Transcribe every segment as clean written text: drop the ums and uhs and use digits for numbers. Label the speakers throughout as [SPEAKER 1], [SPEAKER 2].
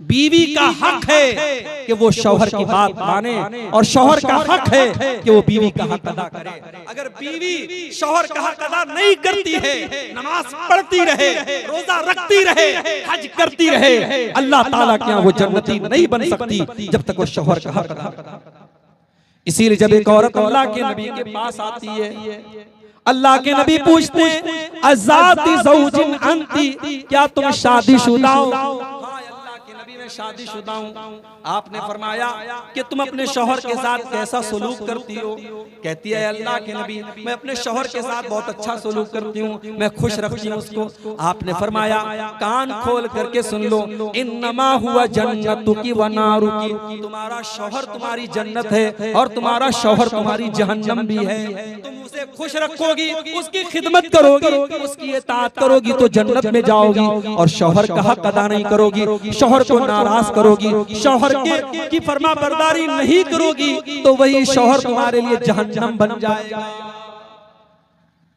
[SPEAKER 1] बीवी का हक है कि वो शौहर की बात माने और शौहर का हक है कि वो बीवी का हक अदा करे। अगर बीवी शौहर का हक अदा नहीं करती है, नमाज पढ़ती रहे, रोजा रखती रहे, हज करती रहे, अल्लाह ताला के यहाँ वो जन्नती नहीं बन सकती जब तक वो शौहर का हक अदा करे। इसीलिए जब एक औरत अल्लाह के नबी के पास आती है, अल्लाह के नबी पूछते हैं अज़ाती ज़ौजिन अंती, क्या तुम शादीशुदा हो? हाँ अल्लाह के नबी मैं शादीशुदा हूँ। आपने फरमाया कि तुम अपने शौहर के साथ कैसा सलूक करती हो? कहती है अल्लाह के नबी मैं अपने शौहर के साथ बहुत अच्छा सलूक करती हूँ, मैं खुश रखती हूँ उसको। आपने फरमाया कान खोल करके सुन लो, इन्नमा हुआ जन्नतुकी व नारुकी, तुम्हारा शौहर तुम्हारी जन्नत है और तुम्हारा शौहर तुम्हारी जहन्नम भी है। तुम उसे खुश रखोगी, उसकी खिदमत करोगी, उसकी इताअत करोगी तो जन्नत में जाओगी, और शौहर का हक अदा नहीं करोगी, शौहर को नाराज करोगी, शौहर की फरमा बरदारी नहीं करोगी तो वही शौहर तुम्हारे लिए जहन्नम बन जाएगा।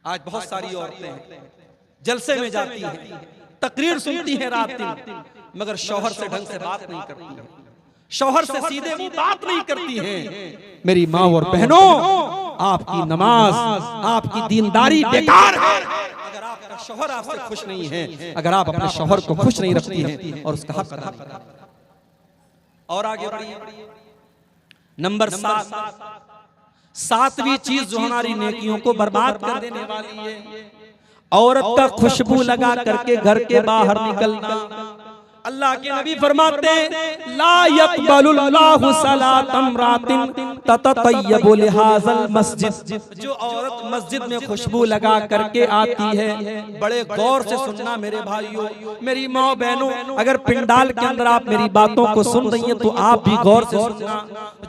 [SPEAKER 1] आज बहुत सारी औरतें जलसे में जाती हैं, तकरीर सुनती हैं रात दिन, मगर शौहर से ढंग से बात नहीं करती हैं, शौहर से सीधे मुंह बात नहीं करती हैं। मेरी माँ और बहनों, आपकी नमाज, आपकी दीनदारी बेकार है अगर आपका शौहर आपसे खुश नहीं है, अगर आप अपने शौहर को खुश नहीं रखती हैं और उसका हक अदा। और आगे बढ़िए, नंबर 7, सातवीं चीज जो हमारी नेकियों को बर्बाद कर देने वाली है, औरत का खुशबू लगा करके घर के बाहर निकलना। अल्लाह के नबी फरमाते ला यक़बलुल्लाहु सलातम रातिन तततय्यबु लिहाज़ल मस्जिद, जो औरत मस्जिद में खुशबू लगा करके आती है, बड़े गौर से सुनना मेरे भाइयों, मेरी माँ बहनों, अगर पिंडाल के अंदर आप मेरी बातों को सुन रही हैं तो आप भी गौर से सुनना।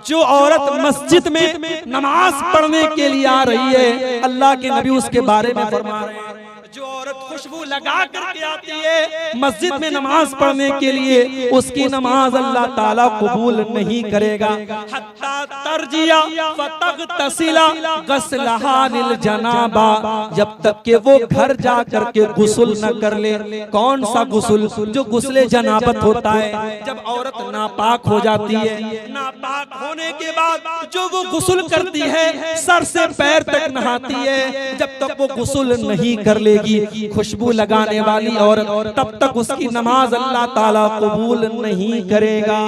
[SPEAKER 1] जो औरत मस्जिद में नमाज पढ़ने के लिए आ रही है, अल्लाह के नबी उसके बारे में फरमा रहे हैं, जो औरत खुशबू लगा करके आती है मस्जिद में नमाज पढ़ने के लिए, उसकी नमाज अल्लाह ताला कबूल नहीं करेगा। हत्ता तरजिया फतगतसिला गस्लहा लिल जनाबा, जब तक कि वो घर जा करके गुस्ल न कर ले। कौन सा गुस्ल? जो गुस्ले जनाबत होता है, जब औरत नापाक हो जाती है, नापाक होने के बाद जो वो गुस्ल करती है, सर से पैर तक नहाती है, जब तक वो गुस्ल नहीं कर लेगी खुशबू लगाने वाली औरत, तब तक उसकी नमाज अल्लाह ताला कबूल नहीं करेगा।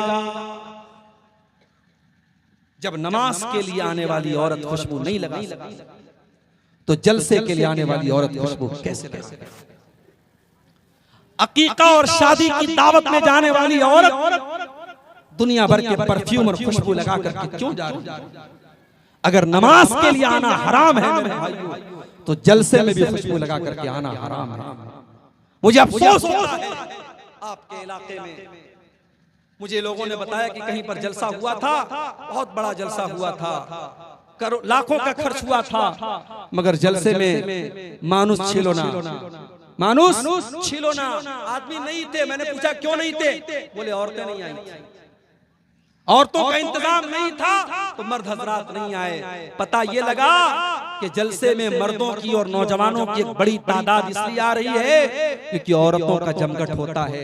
[SPEAKER 1] जब नमाज के लिए आने वाली औरत खुशबू नहीं लगा तो जलसे के लिए आने वाली औरत खुशबू कैसे कैसे? अकीका और शादी की दावत में जाने वाली औरत दुनिया भर के परफ्यूम और खुशबू लगा करके क्यों जा रही है? अगर नमाज के लिए आना हराम है मेरे भाइयों, तो जलसे में भी खुशबू लगा करके आना हराम है। मुझे अफसोस होता है आपके इलाके में, मुझे लोगों ने बताया कि कहीं पर जलसा हुआ था, बहुत बड़ा जलसा हुआ था, लाखों का खर्च हुआ था, मगर जलसे में मानुस छिलो ना, मानुस छिलो ना, आदमी नहीं थे। मैंने पूछा क्यों नहीं थे? बोले औरतें नहीं आई, औरतों का इंतजाम नहीं था तो मर्द हजरात नहीं आए। पता ये लगा कि जलसे में मर्दों की और नौजवानों की एक बड़ी तादाद इसलिए आ रही है क्योंकि औरतों का जमघट होता है।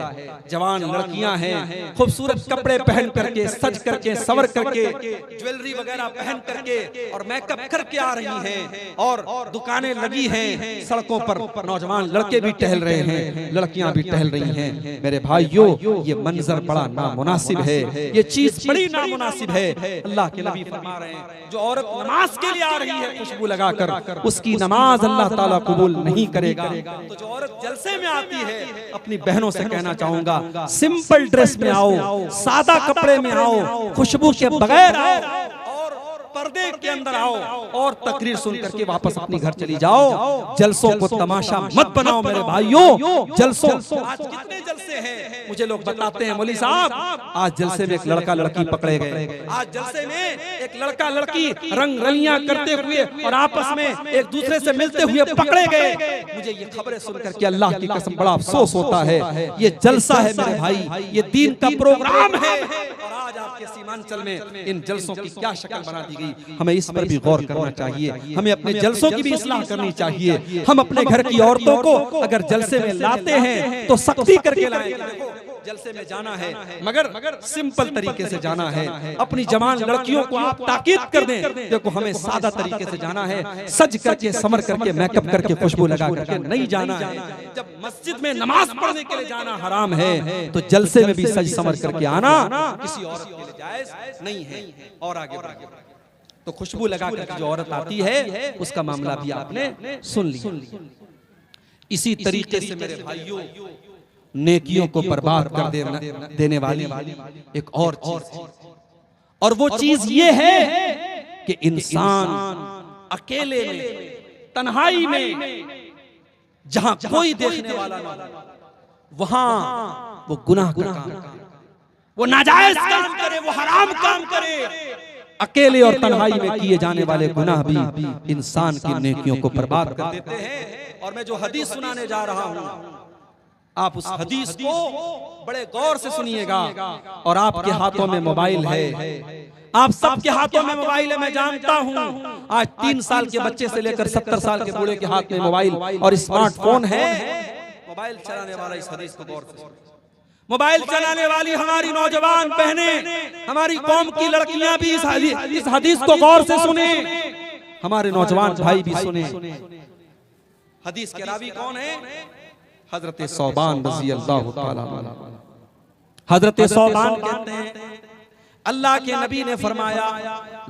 [SPEAKER 1] जवान लड़कियां हैं, खूबसूरत कपड़े पहन करके, सज करके, सवर करके, ज्वेलरी वगैरह पहन करके और मेकअप करके आ रही हैं, और दुकानें लगी हैं, सड़कों पर नौजवान लड़के भी टहल रहे हैं, लड़कियां भी टहल रही हैं। मेरे भाइयों, ये मंजर बड़ा नामुनासिब है, ये चीज बड़ी नामुनासिब है। अल्लाह के नबी फरमा रहे हैं जो औरत नमाज के लिए आ रही है खुशबू लगाकर, उसकी नमाज अल्लाह ताला कबूल नहीं करेगा। तो जो औरत जलसे में आती है, अपनी बहनों से कहना चाहूंगा, सिंपल ड्रेस में आओ, सादा कपड़े में आओ, खुशबू के बगैर आओ, पर्दे के अंदर आओ और तकरीर सुन करके वापस अपनी घर चली जाओ। जलसों को तमाशा मत बनाओ मेरे भाइयों। जलसों, आज कितने जलसे हैं मुझे लोग बताते हैं, मौलवी साहब आज जलसे में एक लड़का लड़की पकड़े गए, आज जलसे में एक लड़का लड़की रंग रलियां करते हुए और आपस में एक दूसरे से मिलते हुए पकड़े गए। मुझे ये खबरें सुन करके अल्लाह की कसम बड़ा अफसोस होता है। ये जलसा है मेरे भाई, ये दीन का प्रोग्राम है, और आज आपके सीमांचल में इन जलसों की क्या शक्ल बना दी गई। हमें इस पर भी गौर करना चाहिए, हमें अपने जलसों की भी इस्लाह करनी चाहिए। हम अपने घर की औरतों को अगर जलसे में लाते हैं तो सख्ती करके लाएं। जलसे में जाना है, मगर सिंपल तरीके से जाना है। अपनी जवान लड़कियों को आप ताकीद कर दें, देखो हमें सादा तरीके से जाना है, सज करके समर करके मेकअप करके खुशबू लगा करके नहीं जाना है। जब मस्जिद में नमाज पढ़ने के लिए जाना हराम है, तो जलसे में भी सज समर करके आना किसी औरत के लिए जायज नहीं है। और आगे तो खुशबू लगा करके जो औरत आती है उसका मामला भी आपने सुन लिया। इसी तरीके से मेरे भाइयों, नेकियों को बर्बाद कर देने वाली एक और चीज, और वो चीज ये है कि इंसान अकेले में, तन्हाई में, जहां कोई देखने वाला ना हो, वहां वो गुनाह का काम करे, वो नाजायज काम करे, वो हराम काम करे। अकेले और तन्हाई में किए जाने वाले गुनाह भी इंसान की नेकियों को बर्बाद कर देते हैं। और मैं जो हदीस सुनाने जा रहा हूं, आप उस हदीस को बड़े गौर से सुनिएगा। और आपके हाथों में मोबाइल है, आप सबके हाथों में मोबाइल है, मैं जानता हूं। आज 3 साल के बच्चे से लेकर 70 साल के बूढ़े के हाथ में मोबाइल और स्मार्टफोन है। मोबाइल चलाने वाला इस हदीस को गौर से, मोबाइल चलाने वाली हमारी नौजवान बहनें, हमारी कौम की लड़कियां भी इस हदीस को गौर से सुने, हमारे नौजवान भाई भी सुने। हदीस के रावी कौन है? हजरत सौबान रज़ी अल्लाह ताला अन्हु। हजरत सौबान कहते हैं, अल्लाह के नबी ने फरमाया,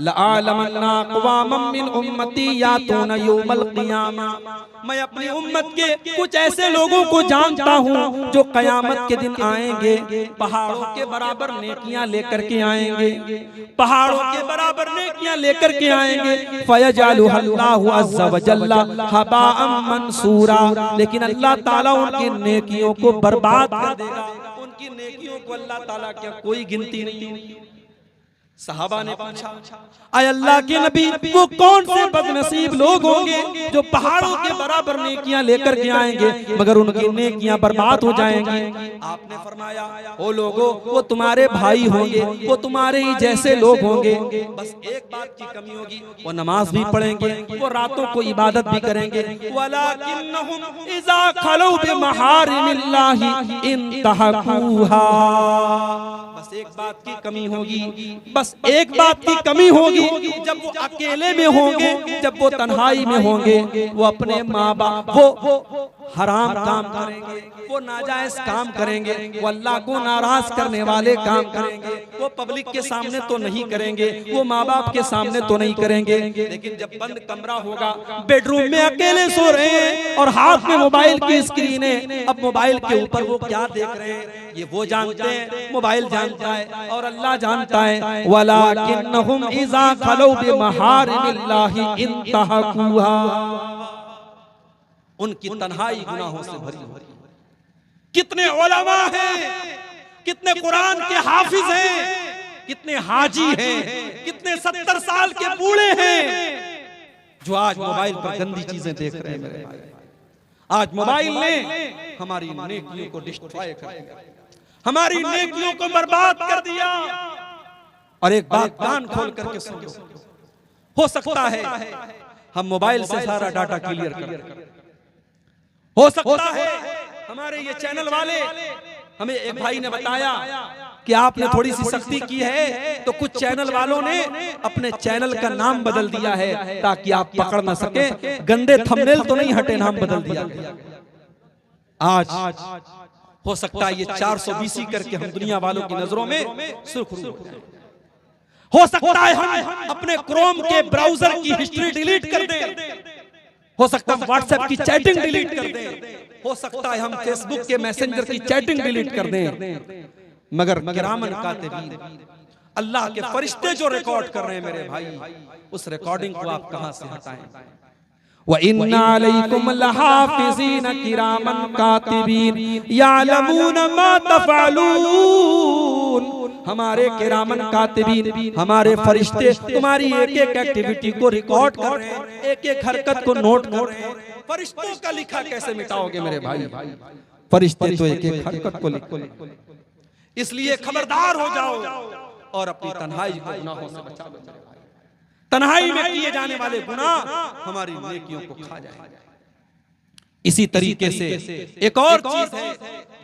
[SPEAKER 1] लअलमन्ना क़वामम मिन उम्मती यातूना यौमल क़ियामा, मैं अपनी उम्मत के कुछ ऐसे लोगों को जानता हूँ जो क़यामत के दिन आएंगे, पहाड़ों के बराबर नेकियां लेकर के आएंगे, पहाड़ों के बराबर नेकियां लेकर के आएंगे। फयजअलुहल्लाहु अज़्ज़ा व जल्ला हबाअम मंसूरा, लेकिन अल्लाह ताला उनकी नेकियों को बर्बाद कर देगा। उनकी नेकियों को अल्लाह ताला क्या कोई गिनती नहीं। सहाबा ने पूछा, आय अल्लाह के नबी, वो कौन से बदनसीब लोग होंगे जो पहाड़ों के बराबर नेकियां लेकर के आएंगे मगर उनकी नेकियां बर्बाद हो जाएंगी? आपने फरमाया, ओ लोगों, वो तुम्हारे भाई होंगे, वो तुम्हारे ही जैसे लोग होंगे, बस एक बात की कमी होगी, वो नमाज भी पढ़ेंगे, वो रातों को इबादत भी करेंगे, वलाकिन्नहुम इज़ा खलू बिमहारिमिल्लाहि इंतहकूहा। बस एक बात की कमी होगी, बस एक बात की कमी होगी, जब वो अकेले में होंगे, जब वो तन्हाई में होंगे, वो अपने माँ बाप, वो हराम काम करेंगे, वो नाजायज काम करेंगे, वो अल्लाह को नाराज करने वाले काम करेंगे। वो पब्लिक के सामने तो नहीं करेंगे, वो माँ बाप के सामने तो नहीं करेंगे, लेकिन जब बंद कमरा होगा, बेडरूम में अकेले सो रहे हैं और हाथ में मोबाइल की स्क्रीन है, अब मोबाइल के ऊपर वो क्या देख रहे हैं ये वो जानते हैं, मोबाइल जानता है और अल्लाह जानता है। वलाकिन्नहुम इज़ा खलू बिमहारिमिल्लाहि इंतहकूहा, उनकी तन्हाई गुनाहों से भरी हुई। कितने उलमा हैं, कितने कुरान के हाफिज हैं, कितने हाजी हैं, कितने 70 साल के बूढ़े हैं जो आज मोबाइल पर गंदी चीजें देख रहे हैं। मेरे भाई, आज मोबाइल ने हमारी नेकियों को डिस्ट्रॉय कर दिया, हमारी नेकियों को बर्बाद कर दिया। और एक बात कान खोल करके सुनो, हो सकता है हम मोबाइल से सारा डाटा क्लियर कर, हो सकता है हमारे ये चैनल वाले, हमें एक भाई ने बताया कि आपने थोड़ी सी सख्ती की है तो कुछ चैनल वालों ने अपने चैनल का नाम बदल दिया है ताकि आप पकड़ ना सके। गंदे थंबनेल तो नहीं हटे, नाम बदल दिया। आज हो सकता है ये 420 करके हम दुनिया वालों की नजरों में सुर्खरू हो जाए। हो सकता है हम अपने क्रोम के ब्राउजर की हिस्ट्री डिलीट कर दें, हो सकता है व्हाट्सएप की चैटिंग डिलीट कर दें, हो सकता है हम फेसबुक के मैसेंजर की चैटिंग डिलीट कर दें, मगर किरामन कातिबीन, अल्लाह के फरिश्ते जो रिकॉर्ड कर रहे हैं मेरे भाई, उस रिकॉर्डिंग को आप कहां से हटाएं? व इन्ना अलैकुम लहाफिज़ीन किरामन कातिबीन यालमून मा तफ़अलून। हमारे किरामन कातिबीन, हमारे फरिश्ते तुम्हारी एक एक एक्टिविटी को रिकॉर्ड कर रहे हैं, एक एक हरकत को नोट कर रहे हैं। फरिश्तों का लिखा कैसे मिटाओगे मेरे भाई? फरिश्ते तो एक एक हरकत को लिखते। इसलिए खबरदार हो जाओ और अपनी तन्हाई को गुनाहों से बचा लो। तन्हाई में किए जाने वाले गुनाह हमारी नेकियों को खा जाएंगे। इसी तरीके से एक और चीज है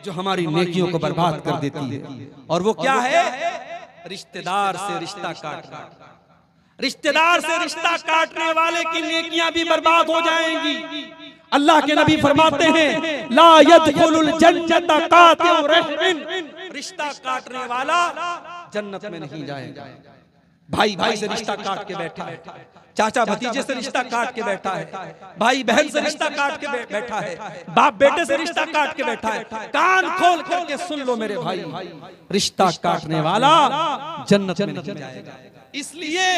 [SPEAKER 1] जो हमारी नेकियों को बर्बाद कर देती है, और वो क्या है? रिश्तेदार से रिश्ता काटना। रिश्तेदार से रिश्ता काटने वाले की नेकियां भी बर्बाद हो जाएंगी। अल्लाह के नबी फरमाते हैं, ला यदखुलुल जन्नत कातिउ रहमिन, रिश्ता काटने वाला जन्नत में नहीं जाएगा। भाई भाई से रिश्ता काट के बैठा है, चाचा भतीजे से रिश्ता काट के बैठा है, भाई बहन से रिश्ता काट के बैठा है, बाप बेटे से रिश्ता काट के बैठा है। कान खोल करके सुन लो मेरे भाई, रिश्ता काटने वाला जन्नत में नहीं जाएगा। इसलिए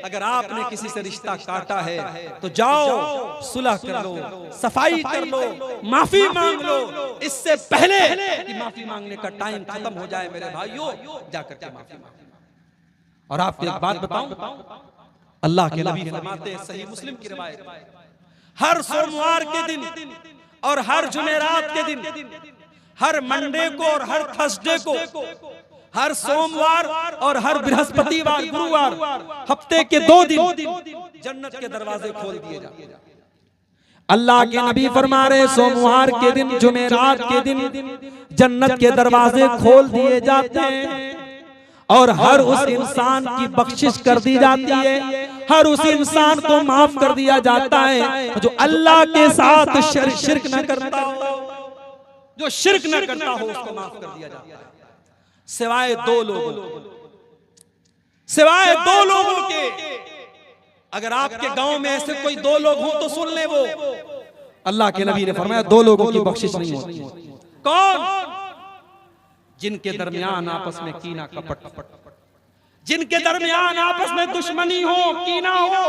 [SPEAKER 1] अगर आपने किसी से रिश्ता काटा है तो जाओ सुलह कर लो, सफाई कर लो, माफी मांग लो। इससे पहले कि माफी मांगने का टाइम खत्म हो जाए मेरे भाइयों, जाकर के माफी मांगो। और आपको एक बात बताऊं, अल्लाह के नबी फरमाते हैं, सही मुस्लिम की रिवायत, हर सोमवार के दिन और हर जुमेरात के दिन, हर मंडे को और हर थर्सडे को, हर सोमवार और हर बृहस्पतिवार, गुरुवार, हफ्ते के 2 दिन जन्नत के दरवाजे खोल दिए जाते हैं। अल्लाह के नबी फरमा रहे, सोमवार के दिन, जुमेरात के दिन जन्नत के दरवाजे खोल दिए जाते हैं और हर उस इंसान की बख्शिश कर दी जाती है, हर उस इंसान को माफ कर दिया जाता है जो अल्लाह के साथ शिर्क न करता हो। जो शिर्क न करता हो उसको माफ कर दिया जाता है, सिवाय 2 लोगों, सिवाय 2 लोगों के। अगर आपके गांव में ऐसे कोई 2 लोग हों तो सुन ले, वो अल्लाह के नबी ने फरमाया 2 लोगों की बख्शिश नहीं होती। कौन? जिनके दरमियान आपस में कीना कपट, जिनके दरमियान आपस में दुश्मनी हो, कीना हो,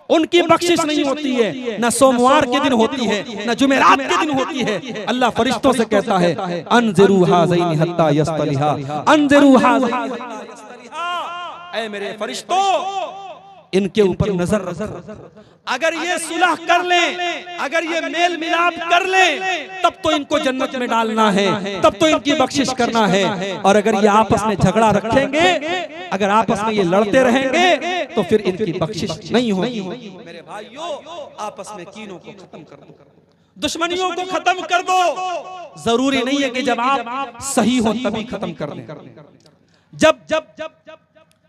[SPEAKER 1] उनकी बख्शिश नहीं होती है। न सोमवार के दिन होती है, न जुमेरात के दिन होती है। अल्लाह फरिश्तों से कहता है, अनज़िरू हाज़ैनि हत्ता यस्तलिहा, अनज़िरू हाज़ैनि हत्ता यस्तलिहा, ऐ मेरे फरिश्तों इनके ऊपर नजर रखो। अगर ये सुलह कर लें, अगर ये मेल मिलाप कर लें, तब तो इनको जन्नत में डालना है, तब तो इनकी बख्शिश करना है। और अगर ये आपस में झगड़ा रखेंगे, अगर आपस में ये लड़ते रहेंगे, तो फिर इनकी बख्शिश नहीं होगी। मेरे भाइयों, आपस में कीनों को खत्म कर दो, दुश्मनियों को खत्म कर दो। जरूरी नहीं है कि जब आप सही हो तभी खत्म कर दें,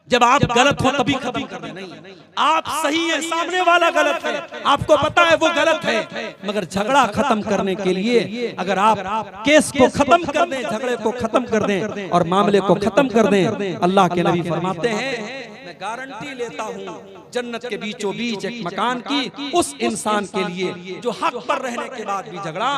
[SPEAKER 1] जब आप गलत हो तभी खत्म कर दें। नहीं, आप सही है, सामने वाला गलत है, आपको पता है वो गलत है, मगर झगड़ा खत्म करने के लिए अगर आप केस को खत्म कर दें, झगड़े को खत्म कर दें और मामले को खत्म कर दें, अल्लाह के नबी फरमाते हैं, मैं गारंटी लेता हूँ जन्नत के बीचों बीच एक मकान की उस इंसान के लिए जो हक पर रहने के बाद भी झगड़ा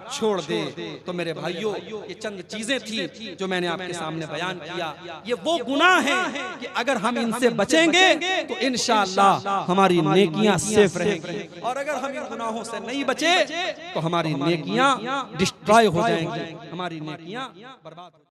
[SPEAKER 1] छोड़ दे। तो मेरे भाइयों, ये चंद चीजें थी जो मैंने आपके सामने बयान किया। ये वो गुनाह हैं कि अगर हम इनसे बचेंगे तो इंशाअल्लाह हमारी नेकियां सेफ रहेंगी, और अगर हम इन गुनाहों से नहीं बचे तो हमारी नेकियां डिस्ट्रॉय हो जाएंगी, हमारी नेकियां बर्बाद हो जाएंगी।